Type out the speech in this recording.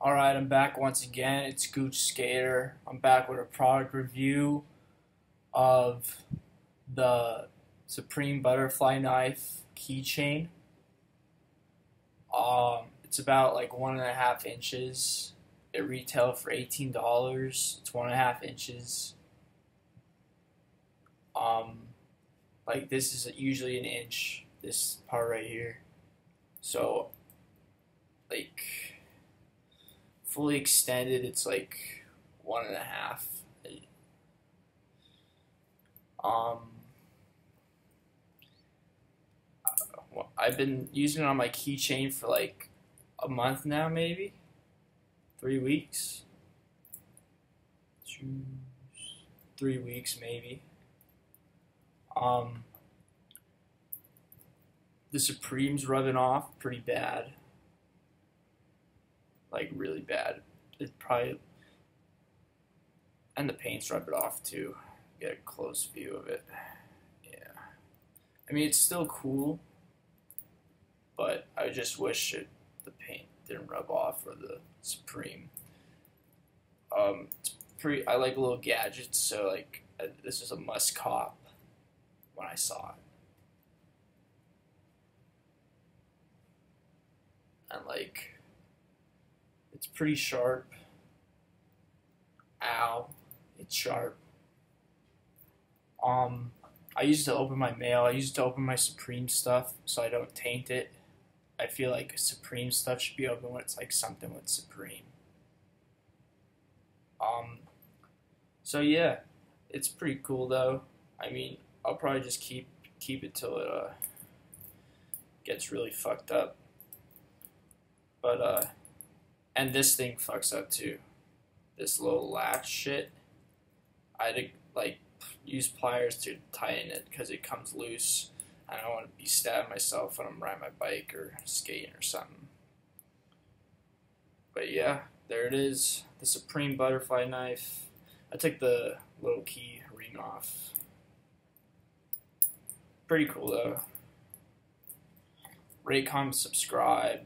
Alright, I'm back once again. It's Gooch Skater. I'm back with a product review of the Supreme Butterfly Knife Keychain. It's about like 1.5 inches. It retailed for $18. It's 1.5 inches. Like this is usually an inch, this part right here. So, like, fully extended, it's like 1.5. I've been using it on my keychain for like a month now, maybe 3 weeks, 3 weeks maybe. The Supreme's rubbing off pretty bad. Like really bad. It probably, and the paint's rubbing off too. Get a close view of it. Yeah. I mean, it's still cool, but I just wish the paint didn't rub off for the Supreme. It's pretty. I like little gadgets, so like this was a must cop when I saw it. And like, it's pretty sharp. Ow, it's sharp. I use it to open my mail. I use it to open my Supreme stuff so I don't taint it. I feel like Supreme stuff should be open when it's like something with Supreme. So yeah, it's pretty cool though. I mean, I'll probably just keep it till it gets really fucked up. But and this thing fucks up too. This little latch shit. I had to like use pliers to tighten it because it comes loose. I don't want to be stabbing myself when I'm riding my bike or skating or something. But yeah, there it is. The Supreme Butterfly Knife. I took the little key ring off. Pretty cool though. Rate, comment, subscribe.